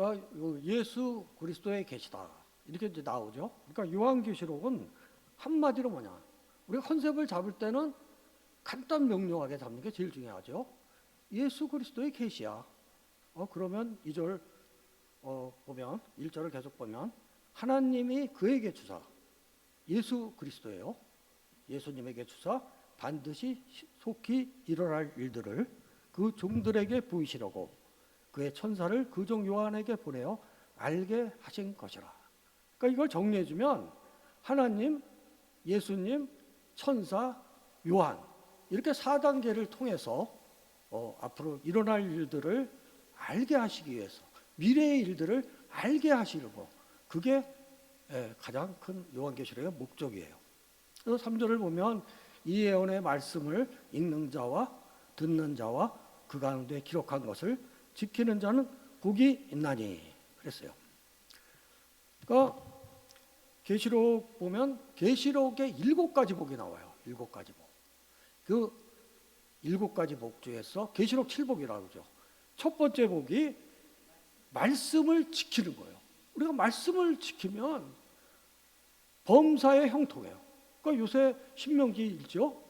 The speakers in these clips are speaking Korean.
그러니까 예수 그리스도의 계시다 이렇게 이제 나오죠. 그러니까 요한계시록은 한마디로 뭐냐? 우리가 컨셉을 잡을 때는 간단 명료하게 잡는 게 제일 중요하죠. 예수 그리스도의 계시야. 그러면 2절 보면 1절을 계속 보면 하나님이 그에게 주사 예수 그리스도예요. 예수님에게 주사 반드시 속히 일어날 일들을 그 종들에게 보이시려고 그의 천사를 그 종 요한에게 보내어 알게 하신 것이라. 그러니까 이걸 정리해 주면 하나님, 예수님, 천사, 요한 이렇게 4단계를 통해서 앞으로 일어날 일들을 알게 하시기 위해서 미래의 일들을 알게 하시려고 그게 가장 큰 요한계시록의 목적이에요. 그래서 3절을 보면 이 예언의 말씀을 읽는 자와 듣는 자와 그 가운데 기록한 것을 지키는 자는 복이 있나니 그랬어요. 그러니까 계시록 보면 계시록에 7가지 복이 나와요. 7가지 복. 그 7가지 복 중에서 계시록 7복이라고 그러죠. 첫 번째 복이 말씀을 지키는 거예요. 우리가 말씀을 지키면 범사에 형통해요. 그러니까 요새 신명기 읽죠?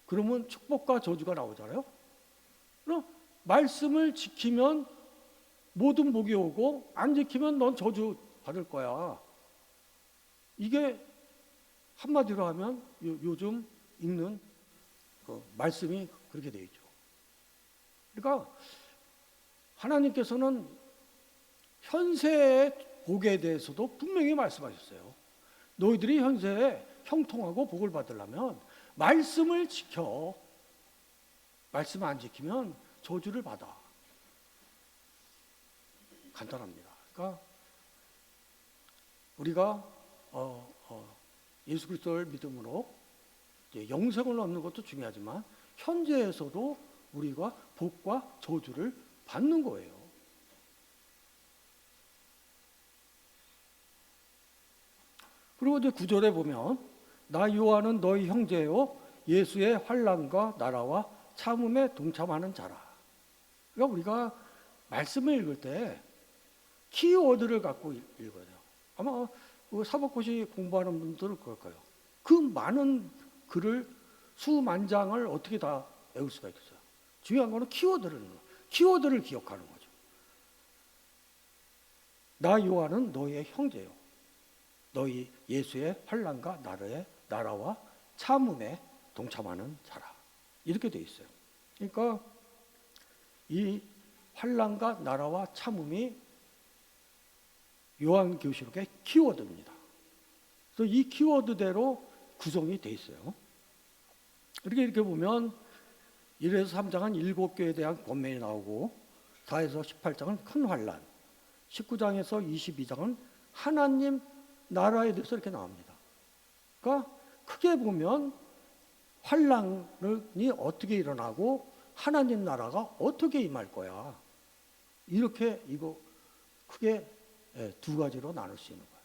그러면 축복과 저주가 나오잖아요. 그럼 말씀을 지키면 모든 복이 오고 안 지키면 넌 저주 받을 거야. 이게 한마디로 하면 요즘 읽는 그 말씀이 그렇게 되어 있죠. 그러니까 하나님께서는 현세의 복에 대해서도 분명히 말씀하셨어요. 너희들이 현세에 형통하고 복을 받으려면 말씀을 지켜. 말씀 안 지키면 저주를 받아. 간단합니다. 그러니까 우리가 예수 그리스도를 믿음으로 영생을 얻는 것도 중요하지만 현재에서도 우리가 복과 저주를 받는 거예요. 그리고 이제 9절에 보면 나 요한은 너희 형제요 예수의 환난과 나라와 참음에 동참하는 자라. 그러니까 우리가 말씀을 읽을 때 키워드를 갖고 읽어야 돼요. 아마 사법고시 공부하는 분들은 그럴 거예요. 그 많은 글을 수만장을 어떻게 다 외울 수가 있겠어요. 중요한 거는 키워드를 기억하는 거죠. 나 요한은 너희의 형제요. 너희 예수의 환난과 나라와 참음에 동참하는 자라. 이렇게 되어 있어요. 그러니까 이 환난과 나라와 참음이 요한계시록의 키워드입니다. 그래서 이 키워드대로 구성이 되어 있어요. 이렇게 보면 1에서 3장은 7교에 대한 권면이 나오고 4에서 18장은 큰 환난, 19장에서 22장은 하나님 나라에 대해서 이렇게 나옵니다. 그러니까 크게 보면 환난이 어떻게 일어나고 하나님 나라가 어떻게 임할 거야. 이렇게 이거 크게 두 가지로 나눌 수 있는 거예요.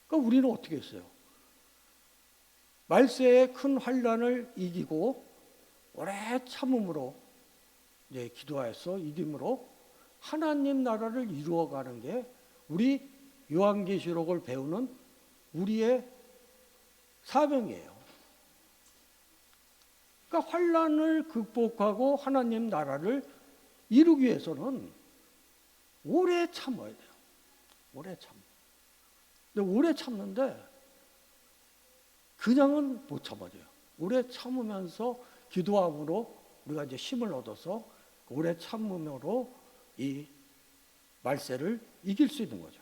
그러니까 우리는 어떻게 했어요? 말세의 큰 환난을 이기고 오래 참음으로 기도하여서 이김으로 하나님 나라를 이루어가는 게 우리 요한계시록을 배우는 우리의 사명이에요. 그러니까 환난을 극복하고 하나님 나라를 이루기 위해서는 오래 참아야 돼요. 오래 참. 근데 오래 참는데 그냥은 못 참아줘요. 오래 참으면서 기도함으로 우리가 이제 힘을 얻어서 오래 참음으로 이 말세를 이길 수 있는 거죠.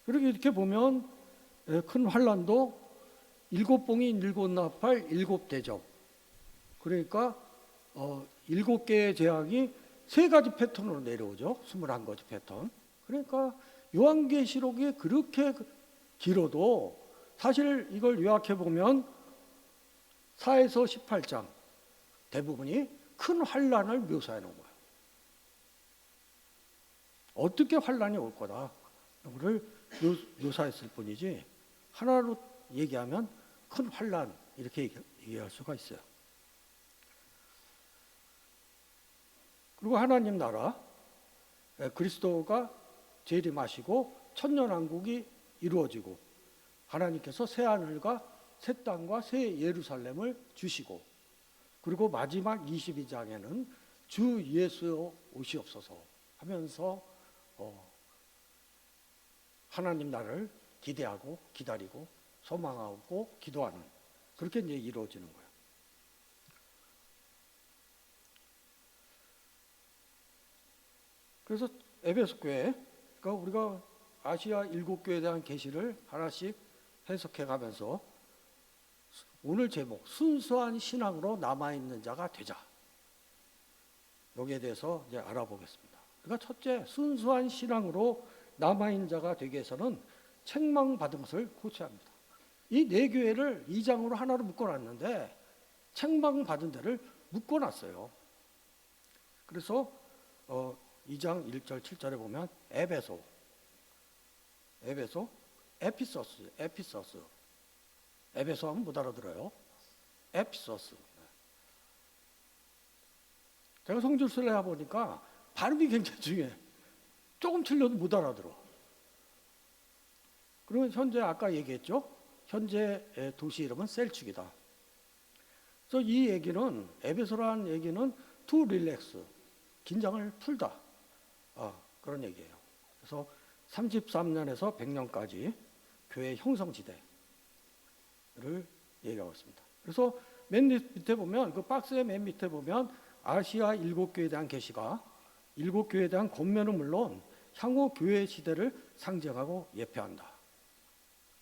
그렇게 이렇게 보면 큰 환난도 7봉인 7나팔 7대접. 그러니까 7개의 재앙이 3가지 패턴으로 내려오죠. 21가지 패턴. 그러니까 요한계시록이 그렇게 길어도 사실 이걸 요약해 보면 4에서 18장 대부분이 큰 환난을 묘사해 놓은 거예요. 어떻게 환난이 올 거다. 이거를 묘사했을 뿐이지 하나로 얘기하면 큰 환난 이렇게 얘기할 수가 있어요. 그리고 하나님 나라, 그리스도가 재림하시고 천년왕국이 이루어지고 하나님께서 새 하늘과 새 땅과 새 예루살렘을 주시고 그리고 마지막 22장에는 주 예수 오시옵소서 하면서 하나님 나라를 기대하고 기다리고 소망하고 기도하는 그렇게 이제 이루어지는 거예요. 그래서 에베소 교회, 그러니까 우리가 아시아 7교회에 대한 계시를 하나씩 해석해 가면서 오늘 제목 순수한 신앙으로 남아있는 자가 되자, 여기에 대해서 이제 알아보겠습니다. 그러니까 첫째, 순수한 신앙으로 남아있는 자가 되기 위해서는 책망받은 것을 고쳐야 합니다. 이 네 교회를 2장으로 하나로 묶어놨는데 책망받은 데를 묶어놨어요. 그래서 2장 1절 7절에 보면 에베소, 에피소스, 에베소 하면 못 알아들어요. 에피소스. 제가 성질을 해보니까 발음이 굉장히 중요해. 조금 틀려도 못 알아들어. 그러면 현재 아까 얘기했죠. 현재 도시 이름은 셀축이다. 그래서 이 얘기는, 에베소라는 얘기는 to relax, 긴장을 풀다, 그런 얘기예요. 그래서 33년에서 100년까지 교회 형성지대를 얘기하고 있습니다. 그래서 맨 밑에 보면, 그 박스의 맨 밑에 보면 아시아 7교회에 대한 계시가 7교회에 대한 권면은 물론 향후 교회 시대를 상징하고 예표한다.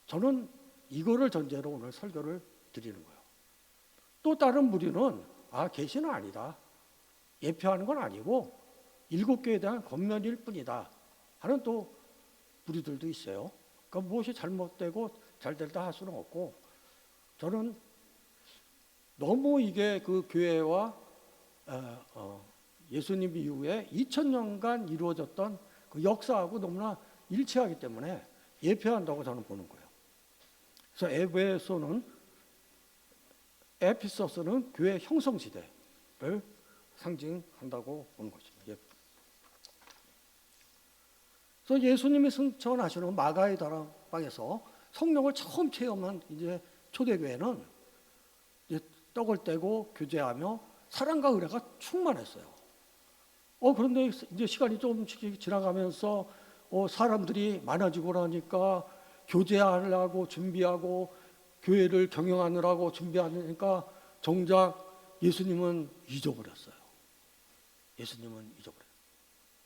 저는 이거를 전제로 오늘 설교를 드리는 거예요. 또 다른 무리는 계시는 아니다, 예표하는 건 아니고 7교회에 대한 권면일 뿐이다 하는 또 무리들도 있어요. 그러니까 무엇이 잘못되고 잘됐다 할 수는 없고, 저는 너무 이게 그 교회와 예수님 이후에 2000년간 이루어졌던 그 역사하고 너무나 일치하기 때문에 예표한다고 저는 보는 거예요. 그래서 에피소스는 교회 형성시대를 상징한다고 보는 것입니다. 그래서 예수님이 승천하시는 마가의 다락방에서 성령을 처음 체험한 이제 초대교회는 이제 떡을 떼고 교제하며 사랑과 의뢰가 충만했어요. 그런데 이제 시간이 조금씩 지나가면서 사람들이 많아지고 나니까 교제하려고 준비하고 교회를 경영하느라고 준비하니까 정작 예수님은 잊어버렸어요.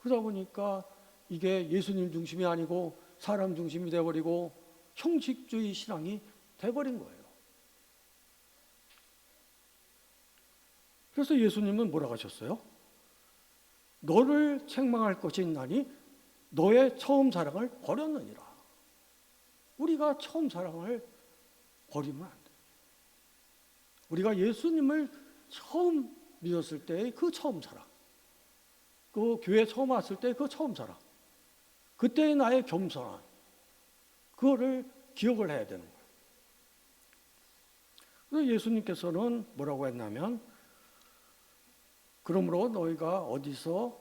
그러다 보니까 이게 예수님 중심이 아니고 사람 중심이 돼버리고 형식주의 신앙이 돼버린 거예요. 그래서 예수님은 뭐라고 하셨어요? 너를 책망할 것이 있나니 너의 처음 사랑을 버렸느니라. 우리가 처음 사랑을 버리면 안 돼요. 우리가 예수님을 처음 믿었을 때의 그 처음 사랑, 그 교회 처음 왔을 때 그 처음 사랑, 그때의 나의 겸손함, 그거를 기억을 해야 되는 거예요. 그래서 예수님께서는 뭐라고 했냐면, 그러므로 너희가 어디서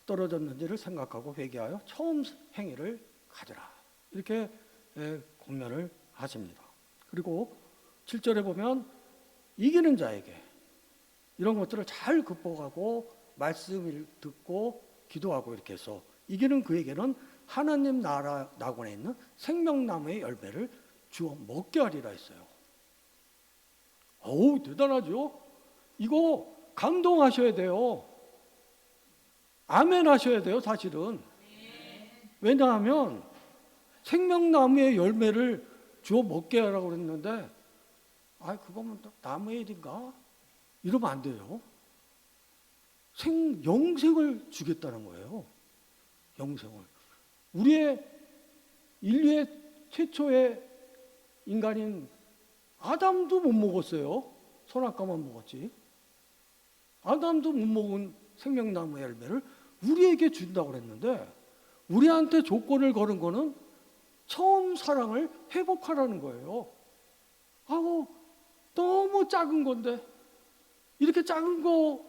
떨어졌는지를 생각하고 회개하여 처음 행위를 가져라, 이렇게 권면을 하십니다. 그리고 7절에 보면 이기는 자에게, 이런 것들을 잘 극복하고 말씀을 듣고 기도하고 이렇게 해서 이기는 그에게는 하나님 나라 낙원에 있는 생명나무의 열매를 주어 먹게 하리라 했어요. 어우, 대단하죠? 이거 감동하셔야 돼요. 아멘 하셔야 돼요, 사실은. 왜냐하면 생명나무의 열매를 주어 먹게 하라고 그랬는데, 그거면 나무의 일인가? 이러면 안 돼요. 영생을 주겠다는 거예요. 영생을. 인류의 최초의 인간인 아담도 못 먹었어요. 선악과만 먹었지. 아담도 못 먹은 생명나무의 열매를 우리에게 준다고 그랬는데, 우리한테 조건을 걸은 거는 처음 사랑을 회복하라는 거예요. 너무 작은 건데, 이렇게 작은 거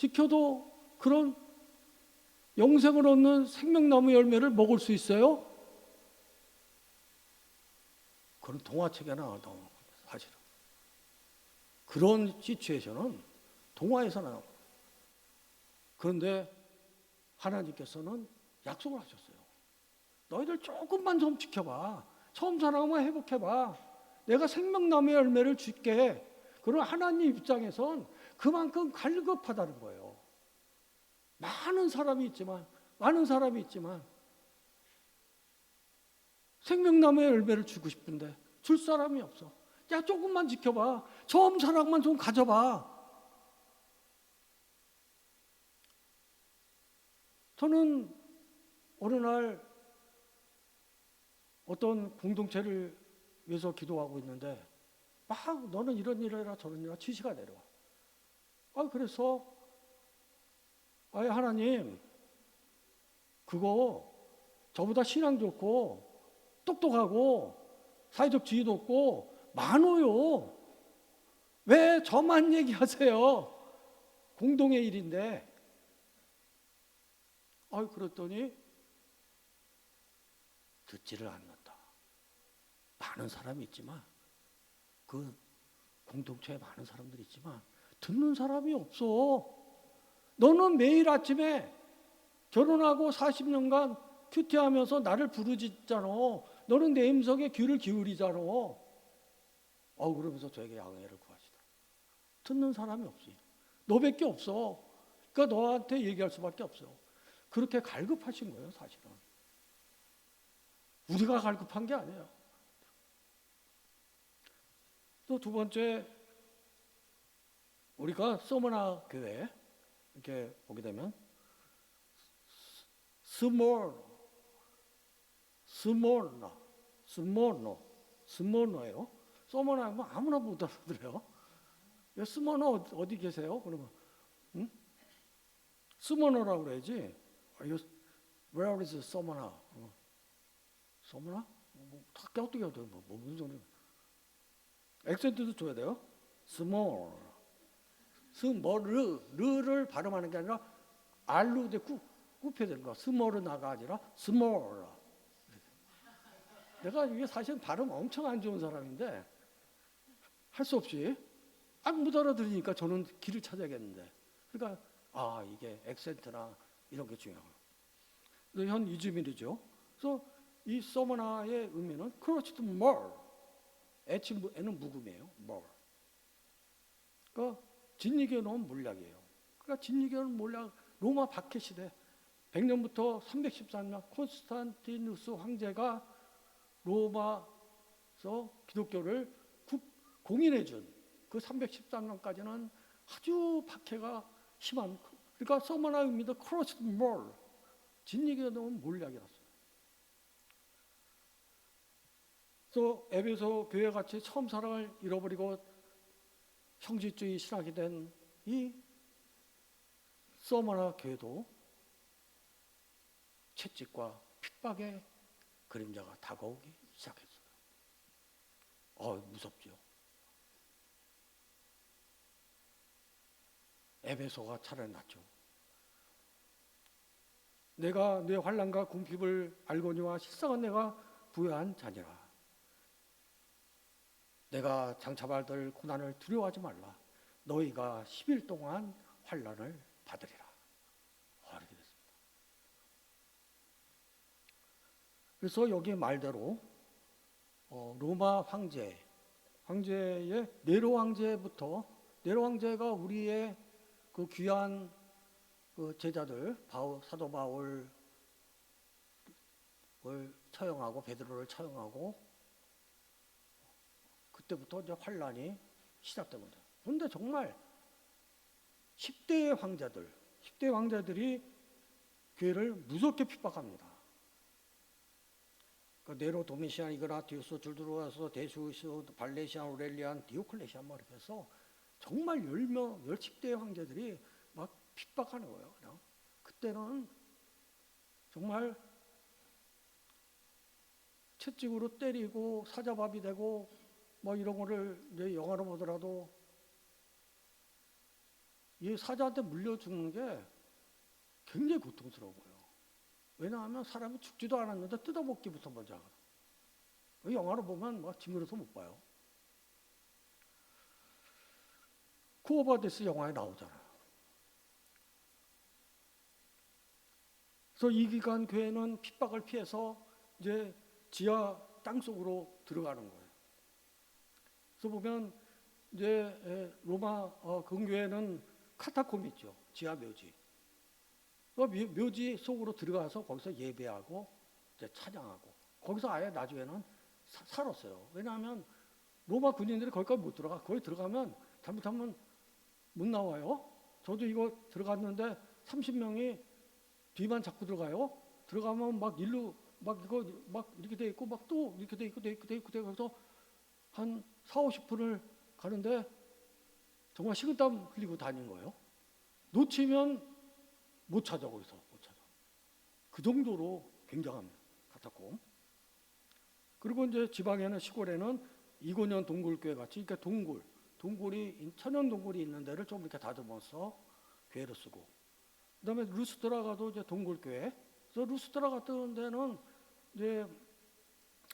지켜도 그런 영생을 얻는 생명나무 열매를 먹을 수 있어요? 그런 동화책에 나와도 사실은 그런 시츄에이션은 동화에서 나옵니다. 그런데 하나님께서는 약속을 하셨어요. 너희들 조금만 좀 지켜봐. 처음 사랑만 회복해봐. 내가 생명나무의 열매를 줄게. 그런 하나님 입장에선 그만큼 갈급하다는 거예요. 많은 사람이 있지만 생명나무의 열매를 주고 싶은데 줄 사람이 없어. 야, 조금만 지켜봐. 처음 사랑만 좀 가져봐. 저는 어느 날 어떤 공동체를 위해서 기도하고 있는데 막 너는 이런 일을 해라 저런 일을 해라 지시가 내려와. 그래서 하나님 그거 저보다 신앙 좋고 똑똑하고 사회적 지위 높고 많아요. 왜 저만 얘기하세요? 공동의 일인데. 그랬더니 듣지를 않는다. 많은 사람이 있지만 그 공동체에 많은 사람들이 있지만 듣는 사람이 없어. 너는 매일 아침에 결혼하고 40년간 큐티하면서 나를 부르짖잖아. 너는 내 음성에 귀를 기울이잖아. 그러면서 저에게 양해를 구하시다. 듣는 사람이 없어요. 너밖에 없어. 그러니까 너한테 얘기할 수밖에 없어. 그렇게 갈급하신 거예요, 사실은. 우리가 갈급한 게 아니에요. 또 두 번째, 우리가 서머나 교회 이렇게 보게 되면 스모노예요. 서머나 하면 아무나 못 알아들어요. 스모노 어디 계세요? 그러면 스모노라고 그래야지. Where is 서머나? 서머나? 어떻게 해야 돼요? 무슨 소리야? 액센트도 줘야 돼요. 스몰. 르를 발음하는 게 아니라 R로 굽혀야 되는 거야. 스몰르나가 아니라 스몰. 내가 이게 사실 발음 엄청 안 좋은 사람인데 할 수 없이 못 알아들으니까 저는 길을 찾아야겠는데. 그러니까 이게 액센트나 이런 게 중요해요. 현 이주민이죠. 그래서 이 서머나의 의미는 크로치드 멀. 애는 묵음이에요. 멀. 그러니까 진리교는 몰약이에요. 그러니까 진리교는 몰약 로마 박해 시대 100년부터 314년 콘스탄티누스 황제가 로마에서 기독교를 공인해 준 그 313년까지는 아주 박해가 심한, 그러니까 서머나 의미도 크로스드 몰, 진리교는 몰약이었어요. 또 에베소 교회같이 처음 사랑을 잃어버리고 형제주의 신학이 된 이 서머나 교회도 채찍과 핍박의 그림자가 다가오기 시작했어요. 무섭죠. 에베소가 차라리 낫죠. 내가 내 환난과 궁핍을 알거니와 실상은 내가 부여한 자니라. 내가 장차받을 고난을 두려워하지 말라. 너희가 10일 동안 환난을 받으리라. 이렇게 됐습니다. 그래서 여기 말대로 로마 황제의 네로 황제부터, 네로 황제가 우리의 그 귀한 그 제자들 사도 바울을 처형하고 베드로를 처형하고 그때부터 이제 환란이 시작된 겁니다. 그런데 정말 10대의 황제들이 교회를 무섭게 핍박합니다. 네로, 도미시안, 이그나티우스, 줄드루아스, 데시우스, 발레시안, 오렐리안, 디오클레시안 이렇게 해서 정말 10대의 황제들이 막 핍박하는 거예요. 그냥. 그때는 정말 채찍으로 때리고 사자밥이 되고 이런 거를 이제 영화로 보더라도 이 사자한테 물려 죽는 게 굉장히 고통스러워요. 왜냐하면 사람이 죽지도 않았는데 뜯어먹기부터 먼저 하거든. 영화로 보면 막 징그러서 못 봐요. 쿠오바데스 영화에 나오잖아요. 그래서 이 기간 교회는 핍박을 피해서 이제 지하 땅 속으로 들어가는 거예요. 그래서 보면 이제 로마 근교에는 카타콤 있죠. 지하 묘지. 묘지 속으로 들어가서 거기서 예배하고 이제 찬양하고 거기서 아예 나중에는 살았어요. 왜냐하면 로마 군인들이 거기까지 못 들어가. 거기 들어가면 잘못하면 못 나와요. 저도 이거 들어갔는데 30명이 뒤만 잡고 들어가요. 들어가면 막 일로 막 이거 막 이렇게 돼 있고 막 또 이렇게 돼 있고 돼 있고 돼 있고 돼 있고 그래서 한 40-50분을 가는데 정말 식은땀 흘리고 다닌 거예요. 놓치면 못 찾아 거기서 못 찾아. 그 정도로 굉장합니다. 카타콤. 그리고 이제 지방에는 시골에는 이고년 동굴교회 같이 그러니까 동굴이 천연 동굴이 있는 데를 좀 이렇게 다듬어서 교회로 쓰고. 그다음에 루스드라 가도 이제 동굴교회. 그래서 루스드라 같은 데는 이제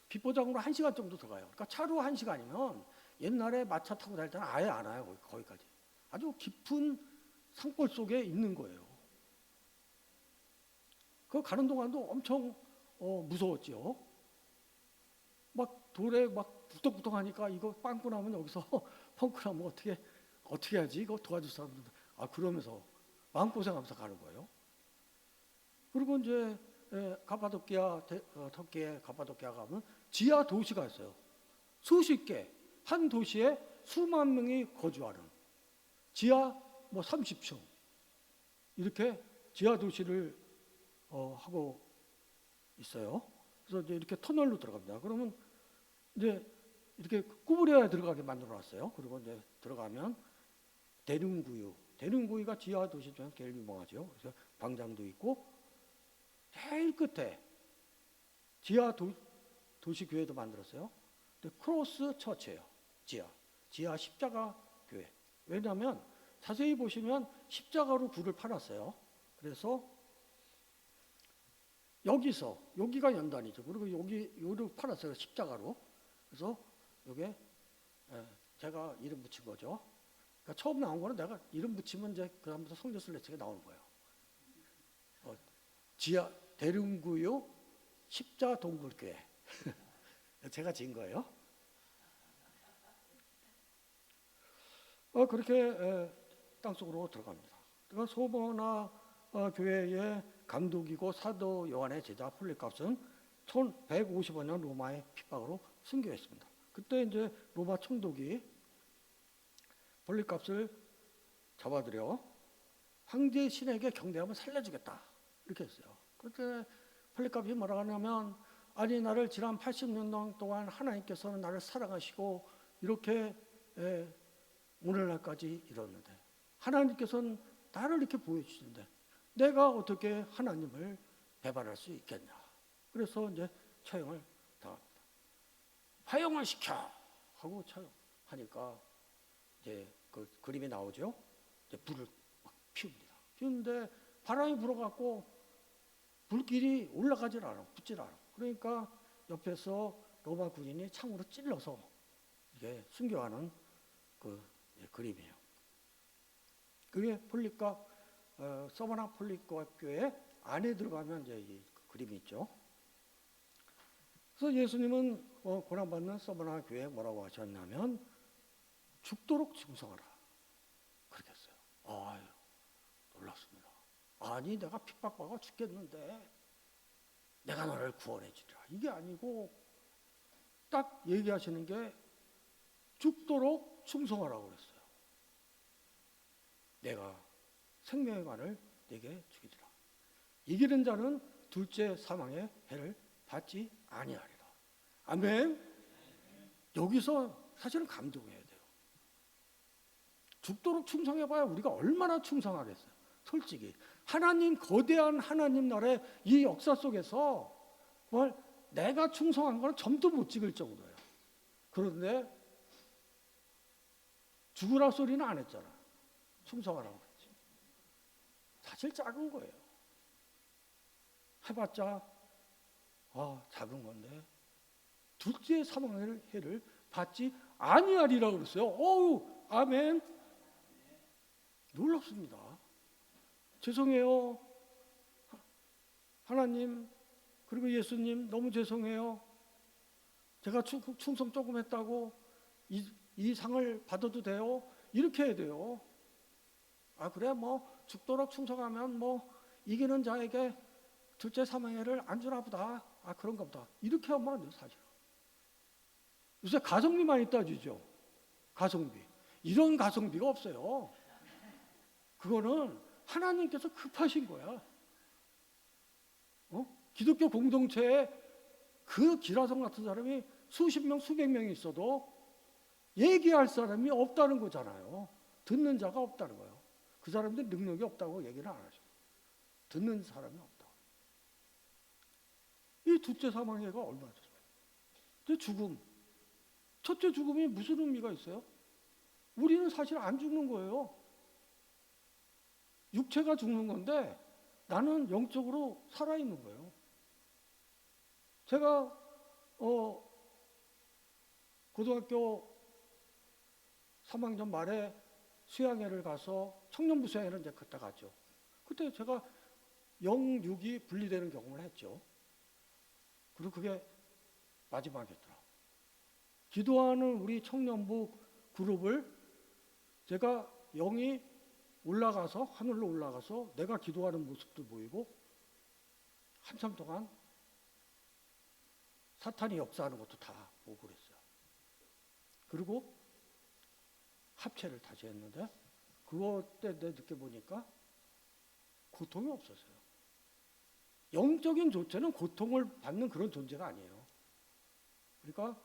빗보장으로 1시간 정도 들어가요. 그러니까 차로 1시간이면 옛날에 마차 타고 다닐 때는 아예 안 와요. 거기까지. 아주 깊은 산골 속에 있는 거예요. 그 가는 동안도 엄청 무서웠죠. 막 돌에 막 부덕부덕 하니까 이거 빵꾸 나면 여기서 펑크 나면 어떻게 하지? 이거 도와줄 사람들. 그러면서 마음고생하면서 가는 거예요. 그리고 이제 가파도키아 터키의 가파도키아 가면 지하 도시가 있어요. 수십 개. 한 도시에 수만 명이 거주하는 지하 뭐 30층 이렇게 지하 도시를 하고 있어요. 그래서 이제 이렇게 터널로 들어갑니다. 그러면 이제 이렇게 구부려야 들어가게 만들어놨어요. 그리고 이제 들어가면 대릉구이가 지하 도시 중에 제일 유명하죠. 그래서 광장도 있고 제일 끝에 지하 도시 교회도 만들었어요. 근데 크로스 처치예요. 지하 십자가 교회. 왜냐하면 자세히 보시면 십자가로 굴을 팔았어요. 그래서 여기가 연단이죠. 그리고 여기로 팔았어요. 십자가로. 그래서 여기에 제가 이름 붙인 거죠. 그러니까 처음 나온 거는 내가 이름 붙이면 이제 그 다음부터 성교슬래책에 나오는 거예요. 지하 대릉구요 십자동굴교회. 제가 지은 거예요. 그렇게 땅속으로 들어갑니다. 그러니까 소모나 교회의 감독이고 사도 요한의 제자 폴리캅스는 1155년 로마의 핍박으로 순교했습니다. 그때 이제 로마 총독이 폴리캅스를 잡아들여 황제 신에게 경배하면 살려주겠다 이렇게 했어요. 그때 폴리캅이 뭐라고 하냐면 아니 나를 지난 80년 동안 하나님께서는 나를 사랑하시고 이렇게 오늘날까지 이뤘는데 하나님께서는 나를 이렇게 보여주시는데 내가 어떻게 하나님을 배반할 수 있겠냐. 그래서 이제 처형을 당합니다. 화형을 시켜 하고 처형하니까 이제 그 그림이 나오죠. 이제 불을 막 피웁니다. 피우는데 바람이 불어갖고 불길이 올라가질 않아, 붙질 않아. 그러니까 옆에서 로마 군인이 창으로 찔러서 이게 순교하는 그 그림이에요. 그게 서바나 폴리캅 교회 안에 들어가면 이제 이 그림이 있죠. 그래서 예수님은 고난받는 서바나 교회에 뭐라고 하셨냐면 죽도록 충성하라. 그렇게 했어요. 아유, 놀랐습니다. 아니 내가 핍박받아 죽겠는데 내가 너를 구원해 주리라. 이게 아니고 딱 얘기하시는 게 죽도록 충성하라고 그랬어요. 내가 생명의 관을 내게 주기리라. 이기는 자는 둘째 사망의 해를 받지 아니하리라. 아멘. 여기서 사실은 감동해야 돼요. 죽도록 충성해봐야 우리가 얼마나 충성하겠어요. 솔직히 거대한 하나님 나라의 이 역사 속에서 내가 충성한 건 점도 못 찍을 정도예요. 그런데 죽으라 소리는 안 했잖아. 충성하라고 했지. 사실 작은 거예요. 해봤자 작은 건데 둘째 사망의 해를 받지 아니하리라 그랬어요. 어우, 아멘. 놀랍습니다. 죄송해요. 하나님, 그리고 예수님, 너무 죄송해요. 제가 충성 조금 했다고 이 상을 받아도 돼요? 이렇게 해야 돼요. 그래, 뭐 죽도록 충성하면 뭐 이기는 자에게 둘째 사망회를 안 주나 보다. 그런가 보다. 이렇게 하면 안 돼요, 사실. 요새 가성비 많이 따지죠. 가성비. 이런 가성비가 없어요. 그거는 하나님께서 급하신 거야. 기독교 공동체에 그 기라성 같은 사람이 수십 명, 수백 명이 있어도 얘기할 사람이 없다는 거잖아요. 듣는 자가 없다는 거예요. 그 사람들 능력이 없다고 얘기를 안 하죠. 듣는 사람이 없다. 이 둘째 사망회가 얼마나 좋습니까? 근데 죽음. 첫째 죽음이 무슨 의미가 있어요? 우리는 사실 안 죽는 거예요. 육체가 죽는 건데 나는 영적으로 살아있는 거예요. 제가 고등학교 3학년 말에 수양회를 가서 청년부 수양회를 이제 그때 갔죠. 그때 제가 영육이 분리되는 경험을 했죠. 그리고 그게 마지막이었더라. 기도하는 우리 청년부 그룹을 제가 영이 올라가서 하늘로 올라가서 내가 기도하는 모습도 보이고 한참 동안 사탄이 역사하는 것도 다 보고 그랬어요. 그리고 합체를 다시 했는데 그것 때 내 느껴보니까 고통이 없었어요. 영적인 존재는 고통을 받는 그런 존재가 아니에요. 그러니까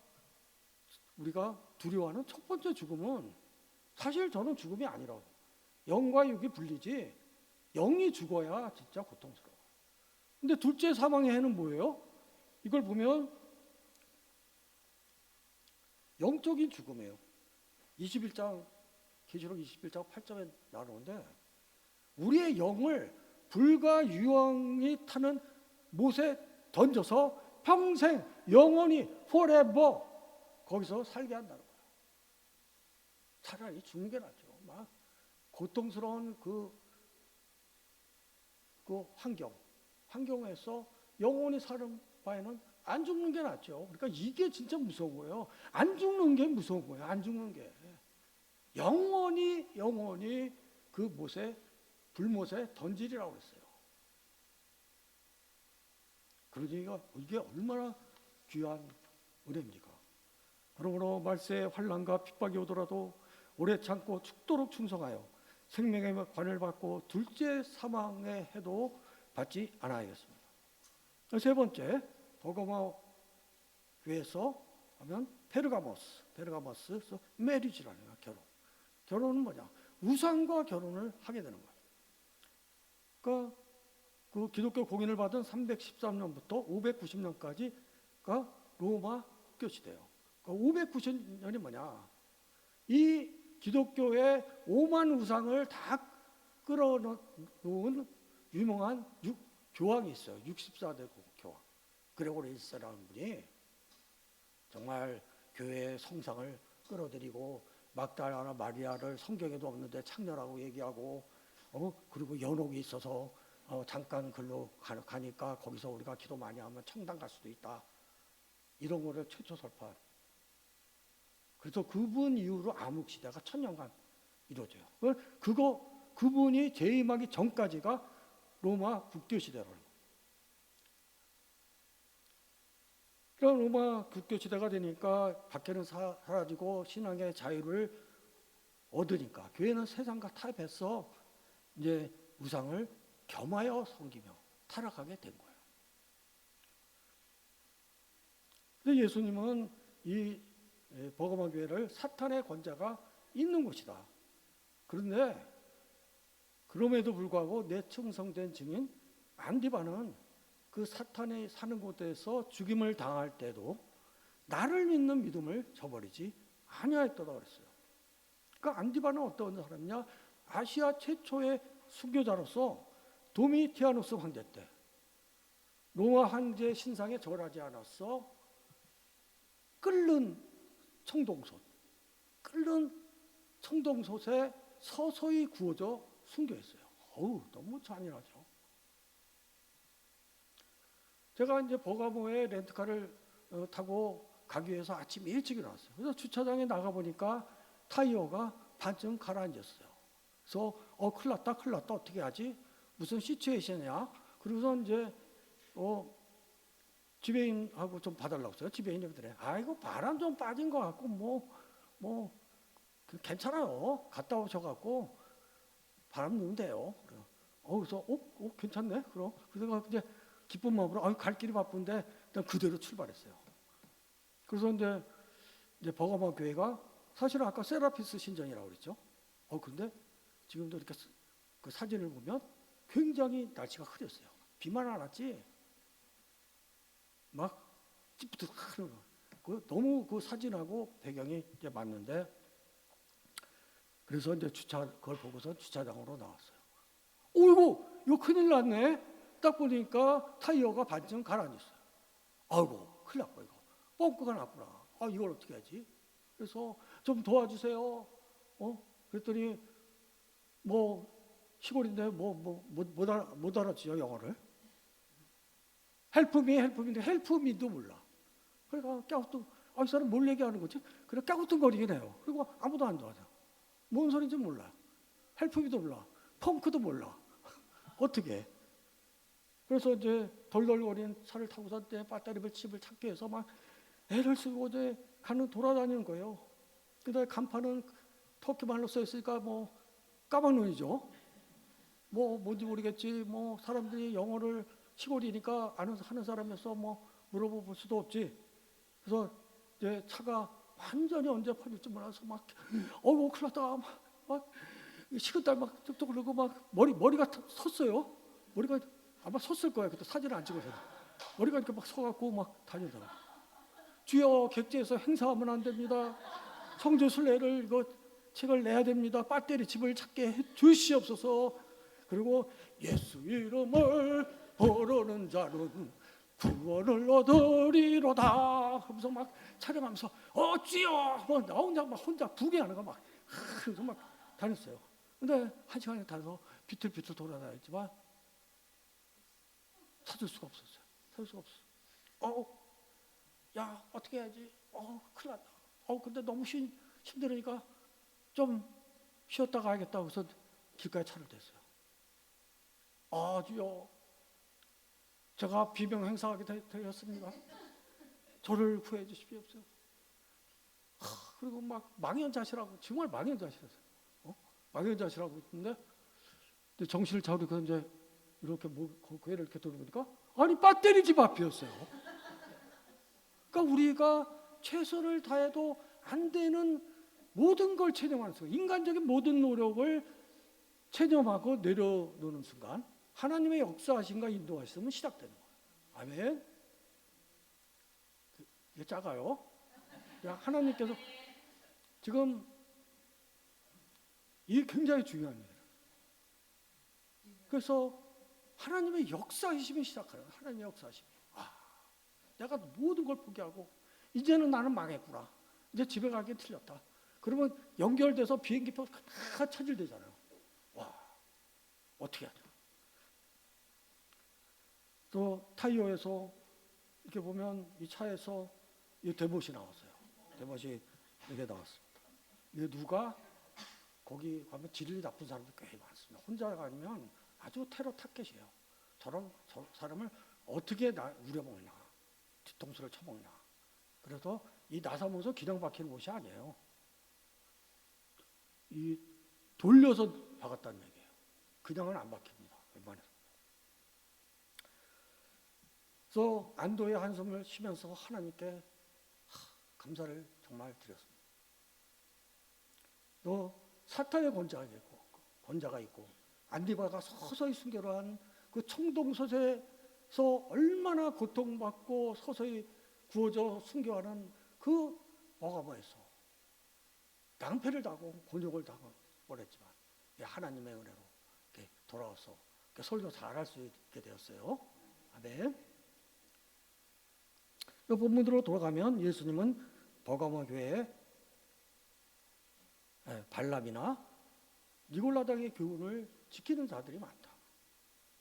우리가 두려워하는 첫 번째 죽음은 사실 저는 죽음이 아니라고. 영과 육이 분리지 영이 죽어야 진짜 고통스러워요. 근데 둘째 사망의 해는 뭐예요? 이걸 보면 영적인 죽음이에요. 21장 계시록 21장 8절에 나오는데 우리의 영을 불과 유황이 타는 못에 던져서 평생 영원히 forever 거기서 살게 한다는 거예요. 차라리 죽는 게 낫죠. 막 고통스러운 그 환경에서 영원히 사는 바에는 안 죽는 게 낫죠. 그러니까 이게 진짜 무서운 거예요. 안 죽는 게 무서운 거예요. 안 죽는 게. 영원히 그 못에 불못에 던지리라고 그랬어요. 그러니까 이게 얼마나 귀한 은혜입니까? 그러므로 말세의 환난과 핍박이 오더라도 오래 참고 죽도록 충성하여 생명의 관을 받고 둘째 사망의 해도 받지 않아야겠습니다. 세 번째, 버가모 교회에서 하면 페르가모스, 메리지라는 거야, 결혼. 결혼은 뭐냐? 우상과 결혼을 하게 되는 거예요. 그러니까 그 기독교 공인을 받은 313년부터 590년까지가 로마 국교 시대예요. 그러니까 590년이 뭐냐? 이 기독교의 오만 우상을 다 끌어놓은 유명한 교황이 있어요. 64대 교황. 그레고리 1세라는 분이 정말 교회의 성상을 끌어들이고 막달라나 마리아를 성경에도 없는데 창녀라고 얘기하고 그리고 연옥이 있어서 잠깐 글로 가니까 거기서 우리가 기도 많이 하면 천당 갈 수도 있다. 이런 거를 최초 설파한. 그래서 그분 이후로 암흑시대가 1000년간 이루어져요. 그분이 재임하기 전까지가 로마 국교시대라는 거예요. 그럼 로마 국교시대가 되니까 박해는 사라지고 신앙의 자유를 얻으니까 교회는 세상과 타협해서 이제 우상을 겸하여 섬기며 타락하게 된 거예요. 근데 예수님은 이 버가모 교회를 사탄의 권자가 있는 곳이다. 그런데 그럼에도 불구하고 내 충성된 증인 안디바는 그 사탄이 사는 곳에서 죽임을 당할 때도 나를 믿는 믿음을 저버리지 아니하였다 그랬어요. 그러니까 안디바는 어떤 사람이냐? 아시아 최초의 순교자로서 도미티아누스 황제 때 로마 황제 신상에 절하지 않았어 끓는 청동솥에 서서히 구워져 숨겨 있어요. 어우, 너무 잔인하죠. 제가 이제 버가모에 렌트카를 타고 가기 위해서 아침 일찍 일어났어요. 그래서 주차장에 나가 보니까 타이어가 반쯤 가라앉았어요. 그래서 큰일 났다 어떻게 하지? 무슨 시츄에이션이야? 그러고서 이제 지배인하고 좀 봐달라고 했어요. 지배인이 그래. 아이고 바람 좀 빠진 것 같고 괜찮아요. 갔다 오셔갖고 바람 넣으면 돼요. 그래서 괜찮네. 그래서 이제 기쁜 마음으로 갈 길이 바쁜데 일단 그대로 출발했어요. 그래서 이제 버가모 교회가 사실은 아까 세라피스 신전이라고 그랬죠. 근데 지금도 이렇게 그 사진을 보면 굉장히 날씨가 흐렸어요. 비만 안 왔지. 막 찌뿌듯 하는 거. 너무 그 사진하고 배경이 이제 맞는데 그래서 이제 그걸 보고서 주차장으로 나왔어요. 이거 큰일 났네. 딱 보니까 타이어가 반쯤 가라앉았어요. 아이고 큰일 났고 이거 뻥크가 났구나. 이걸 어떻게 하지? 그래서 좀 도와주세요. 그랬더니 시골인데 못 알아주죠 영어를. 헬프미인데 헬프미도 몰라. 그러니까 깨우뚱 이 사람 뭘 얘기하는 거지? 그래 깨우뚱거리긴 해요. 그리고 아무도 안 도와줘. 뭔 소리인지 몰라. 헬프미도 몰라. 펑크도 몰라. 어떻게 해? 그래서 이제 덜덜거리는 차를 타고서 배터리 집을 찾기 위해서 막 애를 쓰고 이제 돌아다니는 거예요. 근데 간판은 터키 말로 써 있으니까 까막눈이죠. 뭔지 모르겠지. 사람들이 영어를 시골이니까 하는 사람이어서 물어볼 수도 없지. 그래서 이제 차가 완전히 언제 퍼질지 몰라서 큰일 났다. 막 식은땀 막 뚝뚝 흐르고 머리가 섰어요. 머리가 아마 섰을 거야. 그때 사진을 안 찍어서. 머리가 이렇게 서갖고 다니더라. 주여 객지에서 행사하면 안 됩니다. 성주 순례를 책을 내야 됩니다. 배터리 집을 찾게 해 주시옵소서. 그리고 예수 이름을 부르는 자는 구원을 얻으리로다 하면서 촬영하면서 주여 나 혼자 부귀하는 거 그래서 다녔어요. 근데 한 시간에 다녀서 비틀비틀 돌아다녔지만 찾을 수가 없었어요. 야 어떻게 해야지? 큰일 났다. 근데 너무 힘들으니까 좀 쉬었다 가야겠다 해서 길가에 차를 댔어요. 주여 제가 비명 행사하게 되었습니다. 저를 구해 주십시오. 그리고 망연자실하고 정말 망연자실했어요. 망연자실하고 있는데 정신을 차리고 이제 이렇게 고개를 이렇게 돌아보니까 배터리 집 앞이었어요. 그러니까 우리가 최선을 다해도 안 되는 모든 걸 체념하는 순간, 인간적인 모든 노력을 체념하고 내려놓는 순간 하나님의 역사하심과 인도하심은 시작되는 거예요. 아멘. 이게 작아요. 하나님께서 지금 이게 굉장히 중요한 일이에요. 그래서 하나님의 역사하심이 시작해요. 하나님의 역사하심이. 내가 모든 걸 포기하고 이제는 나는 망했구나. 이제 집에 가기 틀렸다. 그러면 연결돼서 비행기표 다 차질되잖아요. 어떻게 하냐. 또 타이어에서 이렇게 보면 이 차에서 이 대못이 나왔어요. 대못이 이게 나왔습니다. 이게 누가 거기 가면 질이 나쁜 사람들 꽤 많습니다. 혼자가 아니면 아주 테러 타켓이에요. 저런 사람을 어떻게 우려먹냐, 뒤통수를 쳐먹냐. 그래서 이 나사못은 기령 박히는 못이 아니에요. 이 돌려서 박았다는 얘기예요. 그냥은 안 박힙니다. 웬만해서. 그래서 안도의 한숨을 쉬면서 하나님께 감사를 정말 드렸습니다. 또 사탄의 권자가 있고 안디바가 서서히 순결한 그 청동솥에서 얼마나 고통받고 서서히 구워져 순교하는 그 버가모에서 낭패를 당하고 곤욕을 당하고 그랬지만 하나님의 은혜로 이렇게 돌아와서 설교 잘할 수 있게 되었어요. 아멘. 이 본문으로 돌아가면 예수님은 버가모 교회에 발람이나 니골라당의 교훈을 지키는 자들이 많다.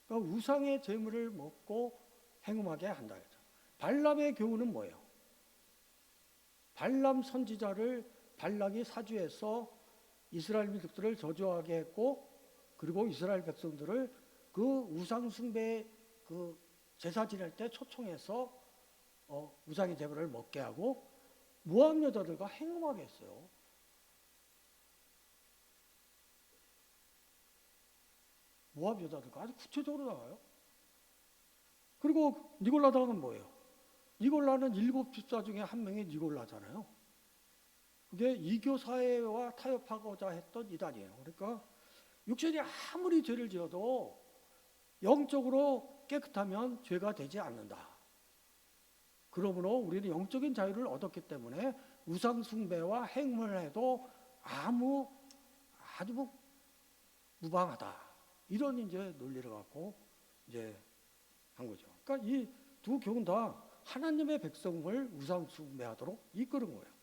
그러니까 우상의 재물을 먹고 행음하게 한다. 발람의 교훈은 뭐예요? 발람 선지자를 발락이 사주해서 이스라엘 민족들을 저주하게 했고, 그리고 이스라엘 백성들을 그 우상 숭배 그 제사 지낼 때 초청해서 우상의 제물을 먹게 하고 모압 여자들과 행음하게 했어요. 모압 여자들과 아주 구체적으로 나와요. 그리고 니골라당은 뭐예요? 니골라는 7집사 중에 한 명이 니골라잖아요. 그게 이교 사회와 타협하고자 했던 이단이에요. 그러니까 육신이 아무리 죄를 지어도 영적으로 깨끗하면 죄가 되지 않는다. 그러므로 우리는 영적인 자유를 얻었기 때문에 우상 숭배와 행음을 해도 아주 무방하다. 이런 이제 논리를 갖고 이제 한 거죠. 그러니까 이 두 교훈 다 하나님의 백성을 우상 숭배하도록 이끄는 거예요.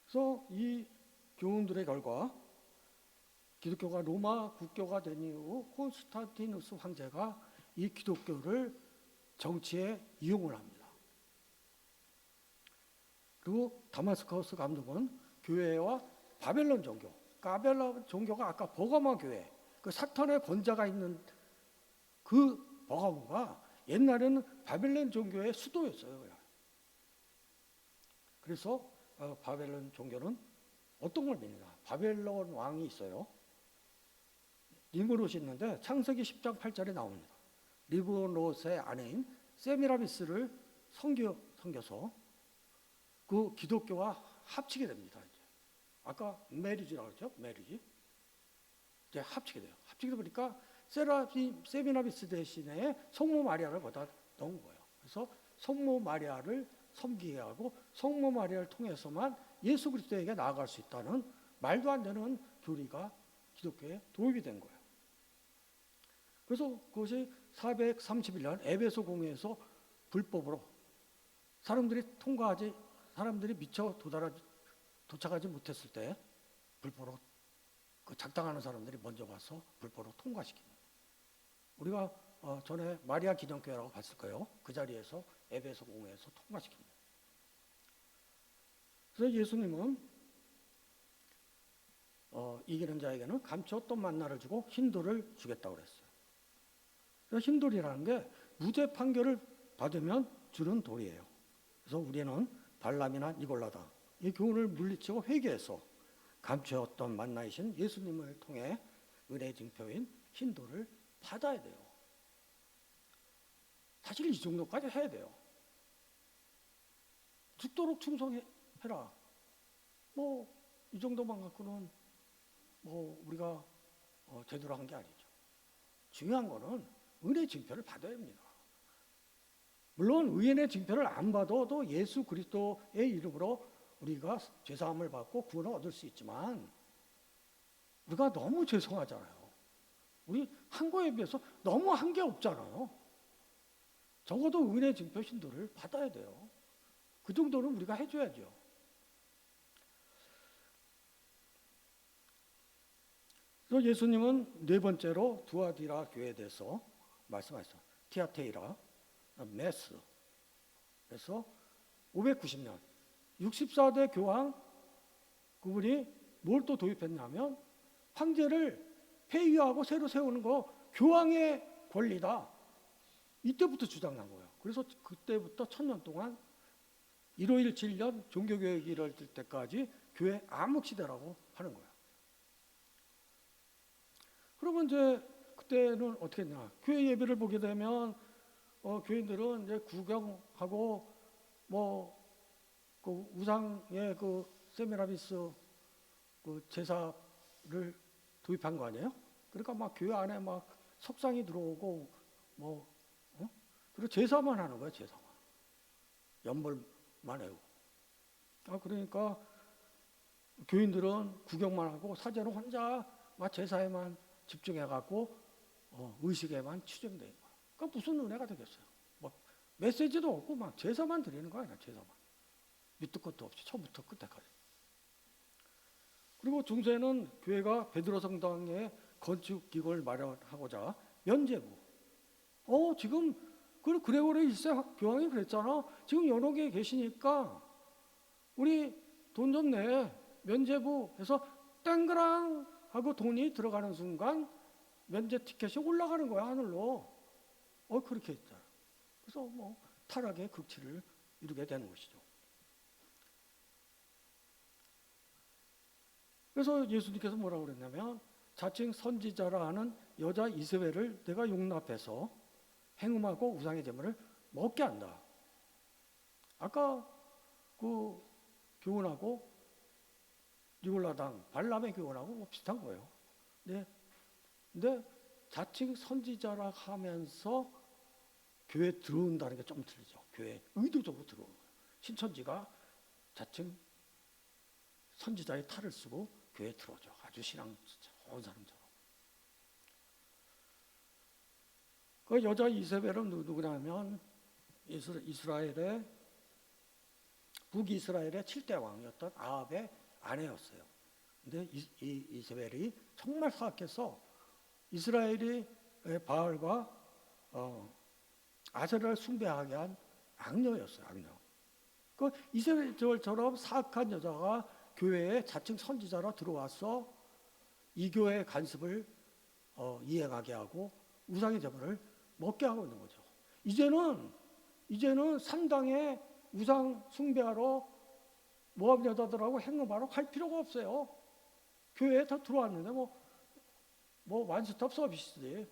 그래서 이 교훈들의 결과 기독교가 로마 국교가 된 이후 콘스탄티누스 황제가 이 기독교를 정치에 이용을 합니다. 그리고 다마스커스 감독은 교회와 바벨론 종교, 바벨론 종교가 아까 버가모 교회, 그 사탄의 권자가 있는 그 버가모가 옛날에는 바벨론 종교의 수도였어요. 그래서 바벨론 종교는 어떤 걸 믿느냐? 바벨론 왕이 있어요. 니므롯이 있는데 창세기 10장 8절에 나옵니다. 리브롯의 아내인 세미라비스를 섬겨서 그 기독교와 합치게 됩니다. 이제. 아까 메리지라고 했죠? 메리지. 이제 합치게 돼요. 합치게 되니까 세미라비스 대신에 성모 마리아를 거기다 넣은 거예요. 그래서 성모 마리아를 섬기게 하고 성모 마리아를 통해서만 예수 그리스도에게 나아갈 수 있다는 말도 안 되는 교리가 기독교에 도입이 된 거예요. 그래서 그것이 431년 에베소 공회에서 불법으로 사람들이 미처 도착하지 못했을 때 불법으로 그 작당하는 사람들이 먼저 와서 불법으로 통과시킵니다. 우리가 전에 마리아 기념교회라고 봤을 거예요. 그 자리에서 에베소 공회에서 통과시킵니다. 그래서 예수님은 이기는 자에게는 감추었던 만나를 주고 흰돌을 주겠다고 그랬어요. 그래서 흰돌이라는 게 무죄 판결을 받으면 주는 돌이에요. 그래서 우리는 발람이나 니골라당 이 교훈을 물리치고 회개해서 감추었던 만나이신 예수님을 통해 은혜의 증표인 흰돌을 받아야 돼요. 사실 이 정도까지 해야 돼요. 죽도록 충성해라. 이 정도만 갖고는 우리가 제대로 한 게 아니죠. 중요한 거는 은혜의 징표를 받아야 합니다. 물론 의인의 징표를 안 받아도 예수 그리스도의 이름으로 우리가 죄사함을 받고 구원을 얻을 수 있지만 우리가 너무 죄송하잖아요. 우리 한 거에 비해서 너무 한 게 없잖아요. 적어도 은혜의 징표 신도를 받아야 돼요. 그 정도는 우리가 해줘야죠. 그래서 예수님은 네 번째로 두아디라 교회에 대해서 말씀하셨어요. 티아테이라, 메스. 그래서 590년 64대 교황 그분이 뭘 또 도입했냐면 황제를 폐위하고 새로 세우는 거 교황의 권리다. 이때부터 주장한 거예요. 그래서 그때부터 1000년 동안 1517년 종교개혁이 이뤄질 때까지 교회 암흑시대라고 하는 거예요. 그러면 이제 그때는 어떻게 했냐? 교회 예배를 보게 되면 교인들은 이제 구경하고 그 우상의 그 세미라비스 그 제사를 도입한 거 아니에요? 그러니까 막 교회 안에 막 석상이 들어오고 그리고 제사만 하는 거예요. 제사만 연벌만 해요. 그러니까 교인들은 구경만 하고 사제는 혼자 막 제사에만 집중해갖고 의식에만 치중되어 있는 거야. 그러니까 무슨 은혜가 되겠어요? 뭐 메시지도 없고 막 제사만 드리는 거야, 제사만. 밑도 끝도 없이 처음부터 끝까지. 그리고 중세는 교회가 베드로 성당의 건축 기금을 마련하고자 면제부. 지금 그 그레고리 1세 교황이 그랬잖아. 지금 여러 개 계시니까 우리 돈 좀 내. 면제부 해서 땡그랑 하고 돈이 들어가는 순간 면제 티켓이 올라가는 거야, 하늘로. 그렇게 했잖아. 그래서 뭐 타락의 극치를 이루게 되는 것이죠. 그래서 예수님께서 뭐라고 그랬냐면 자칭 선지자라 하는 여자 이세벨을 내가 용납해서 행음하고 우상의 제물을 먹게 한다. 아까 그 교훈하고 니골라당 발람의 교훈하고 비슷한 거예요. 근데 자칭 선지자라 하면서 교회에 들어온다는 게 좀 틀리죠. 교회에 의도적으로 들어오는 거예요. 신천지가 자칭 선지자의 탈을 쓰고 교회에 들어오죠. 아주 신앙 좋은 사람처럼. 그 여자 이세벨은 누구냐면 이스라엘의 북이스라엘의 7대 왕이었던 아합의 아내였어요. 근데 이 이세벨이 정말 사악해서 이스라엘이 바알과 아세라를 숭배하게 한 악녀였어요. 악녀. 그 이세벨처럼 사악한 여자가 교회에 자칭 선지자로 들어와서 이 교회의 간섭을 이행하게 하고 우상의 제물을 먹게 하고 있는 거죠. 이제는 산당에 우상 숭배하러 모압 여자들하고 행음하러 갈 필요가 없어요. 교회에 다 들어왔는데 뭐 완스톱 서비스지.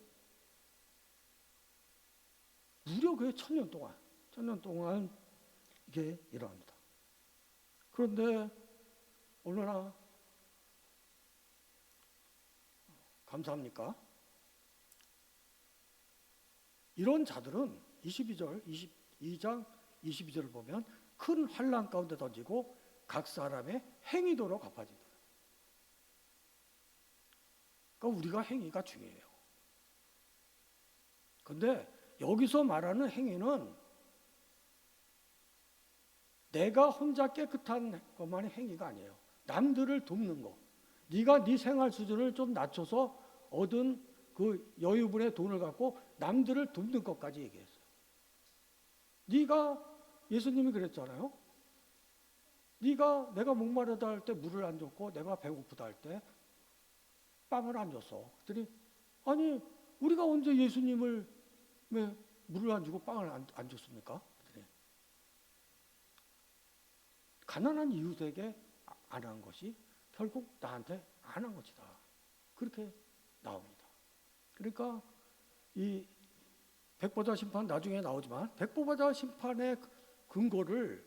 무려 그 1000년 동안 이게 일어납니다. 그런데 얼마나 감사합니까? 이런 자들은 22장 22절을 보면 큰 환난 가운데 던지고 각 사람의 행위도로 갚아진다. 그러니까 우리가 행위가 중요해요. 근데 여기서 말하는 행위는 내가 혼자 깨끗한 것만이 행위가 아니에요. 남들을 돕는 거. 네가 네 생활 수준을 좀 낮춰서 얻은 그 여유분의 돈을 갖고 남들을 돕는 것까지 얘기했어요. 네가 예수님이 그랬잖아요. 내가 목마르다 할 때 물을 안 줬고 내가 배고프다 할 때 빵을 안 줬어. 그랬더니 아니 우리가 언제 예수님을 왜 물을 안 주고 빵을 안 줬습니까? 그랬더니 가난한 이웃에게 안 한 것이 결국 나한테 안 한 것이다. 그렇게 나옵니다. 그러니까 이 백보자 심판 나중에 나오지만 백보자 심판의 근거를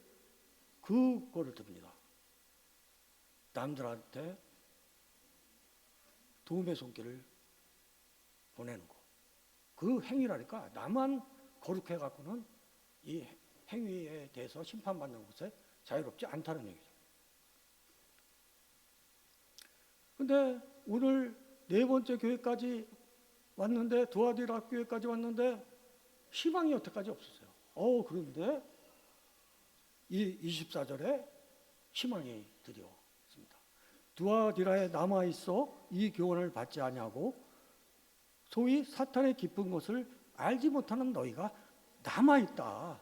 그거를 듭니다. 남들한테 도움의 손길을 보내는 거. 그 행위라니까 나만 거룩해 갖고는 이 행위에 대해서 심판받는 것에 자유롭지 않다는 얘기죠. 근데 오늘 네 번째 교회까지 왔는데 두아디라 교회까지 왔는데 희망이 여태까지 없었어요. 그런데 이 24절에 희망이 드려집니다. 두아디라에 남아 있어 이 교훈을 받지 아니하고 소위 사탄의 깊은 것을 알지 못하는 너희가 남아 있다.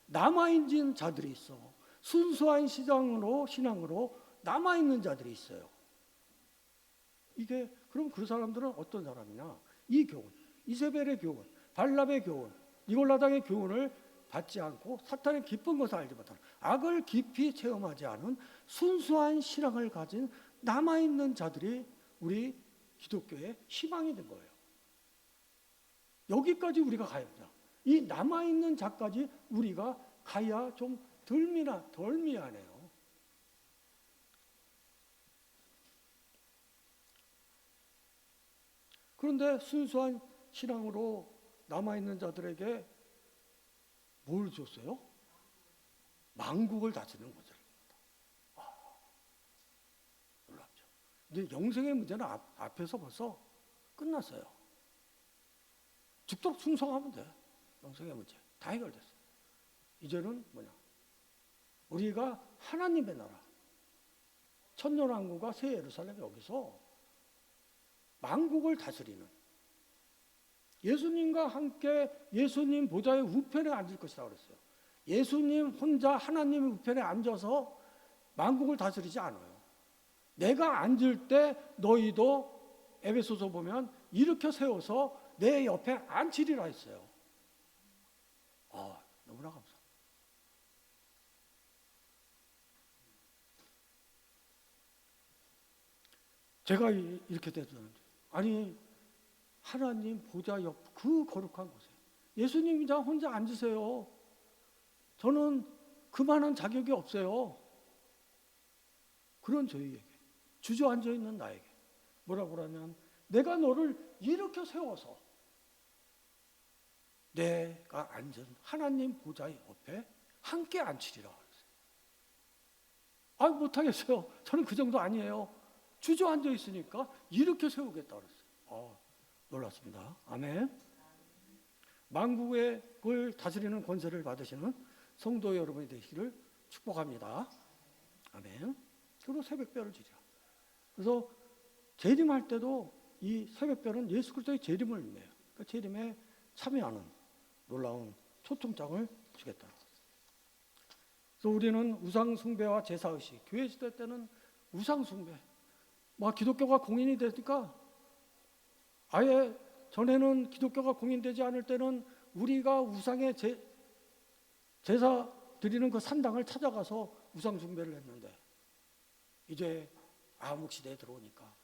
남아 있는 자들이 있어. 순수한 신앙으로 남아 있는 자들이 있어요. 그럼 그 사람들은 어떤 사람이냐? 이 교훈, 이세벨의 교훈, 발람의 교훈, 니골라당의 교훈을 받지 않고 사탄의 깊은 것을 알지 못하는 악을 깊이 체험하지 않은 순수한 신앙을 가진 남아있는 자들이 우리 기독교의 희망이 된 거예요. 여기까지 우리가 가야 합니다. 이 남아있는 자까지 우리가 가야 좀 덜 미안해요. 그런데 순수한 신앙으로 남아있는 자들에게 뭘 줬어요? 만국을 다스리는 것을. 놀랍죠. 이제 영생의 문제는 앞에서 벌써 끝났어요. 죽도록 충성하면 돼. 영생의 문제 다 해결됐어. 이제는 뭐냐? 우리가 하나님의 나라, 천년왕국과 새 예루살렘 여기서 만국을 다스리는 예수님과 함께 예수님 보좌의 우편에 앉을 것이다 그랬어요. 예수님 혼자 하나님의 우편에 앉아서 만국을 다스리지 않아요. 내가 앉을 때 너희도 에베소서 보면 일으켜 세워서 내 옆에 앉히리라 했어요. 너무나 감사합니다. 제가 이렇게 되었는데, 아니 하나님 보좌 옆 그 거룩한 곳에 예수님이 혼자 앉으세요. 저는 그만한 자격이 없어요. 그런 저희에게, 주저앉아 있는 나에게 뭐라고 그러면, 내가 너를 일으켜 세워서 내가 앉은 하나님 보좌 옆에 함께 앉히리라. 못하겠어요. 저는 그 정도 아니에요. 주저앉아 있으니까 일으켜 세우겠다 그랬어요. 놀랐습니다. 아멘. 만국을 다스리는 권세를 받으시는 성도 여러분이 되시기를 축복합니다. 아멘. 그리고 새벽별을 지려. 그래서 재림할 때도 이 새벽별은 예수 그리스도의 재림을 의미해요. 그 재림에 참여하는 놀라운 초청장을 주겠다. 그래서 우리는 우상 숭배와 제사 의식, 교회 시대 때는 우상 숭배, 기독교가 공인이 되니까, 아예 전에는 기독교가 공인되지 않을 때는 우리가 우상의 제사 드리는 그 산당을 찾아가서 우상 숭배를 했는데, 이제 암흑 시대에 들어오니까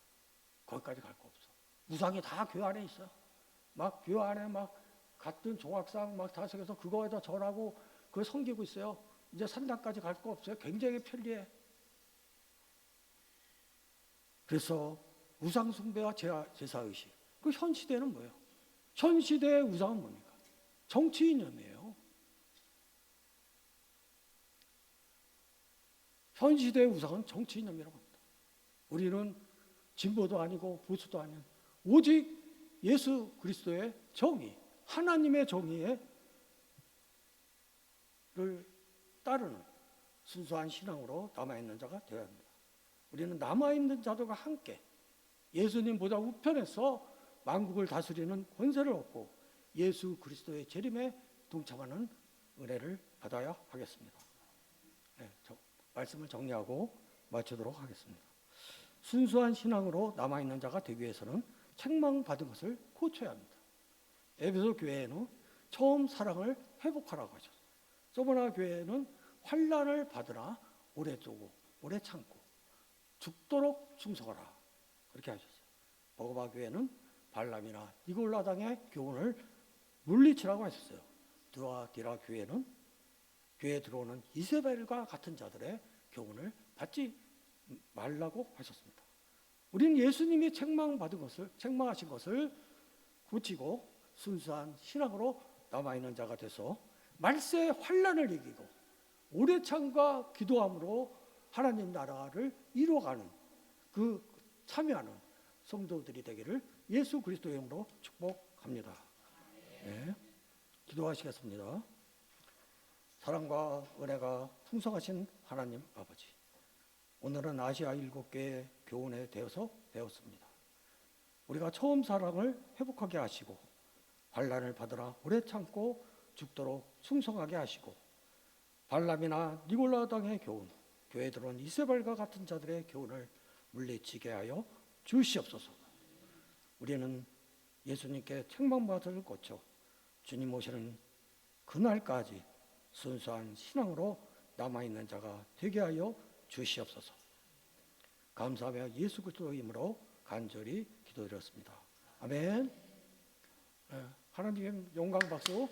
거기까지 갈 거 없어. 우상이 다 교회 안에 있어. 교회 안에 같은 종합상 다 새겨서 그거에다 절하고 그걸 섬기고 있어요. 이제 산당까지 갈 거 없어요. 굉장히 편리해. 그래서 우상 숭배와 제사 의식. 그 현 시대는 뭐예요? 현 시대의 우상은 뭡니까? 정치 이념이에요. 현 시대의 우상은 정치 이념이라고 합니다. 우리는 진보도 아니고 보수도 아닌 오직 예수 그리스도의 정의, 하나님의 정의를 따르는 순수한 신앙으로 남아있는 자가 되어야 합니다. 우리는 남아있는 자들과 함께 예수님 보좌 우편에서 만국을 다스리는 권세를 얻고 예수 그리스도의 재림에 동참하는 은혜를 받아야 하겠습니다. 말씀을 정리하고 마치도록 하겠습니다. 순수한 신앙으로 남아있는 자가 되기 위해서는 책망받은 것을 고쳐야 합니다. 에베소 교회에는 처음 사랑을 회복하라고 하셨어요. 소모나 교회에는 환난을 받으나 오래 두고 오래 참고 죽도록 충성하라, 그렇게 하셨어요. 버거바 교회는 발람이나 니골라당의 교훈을 물리치라고 하셨어요. 드와디라 교회는 교회에 들어오는 이세벨과 같은 자들의 교훈을 받지 말라고 하셨습니다. 우리는 예수님이 책망하신 것을 고치고 순수한 신앙으로 남아있는 자가 돼서 말세의 환난을 이기고 오래 참과 기도함으로 하나님 나라를 이루어가는 그 참여하는 성도들이 되기를 예수 그리스도의 이름으로 축복합니다. 네, 기도하시겠습니다. 사랑과 은혜가 풍성하신 하나님 아버지, 오늘은 아시아 7개의 교훈에 대해서 배웠습니다. 우리가 처음 사랑을 회복하게 하시고 환난을 받으라 오래 참고 죽도록 충성하게 하시고 발람이나 니골라당의 교훈, 교회에 들어온 이세벨과 같은 자들의 교훈을 물리치게 하여 주시옵소서. 우리는 예수님께 책망받을 고쳐 주님 오시는 그날까지 순수한 신앙으로 남아있는 자가 되게 하여 주시옵소서. 감사하며 예수 그리스도의 이름으로 간절히 기도드렸습니다. 아멘. 하나님 영광 박수.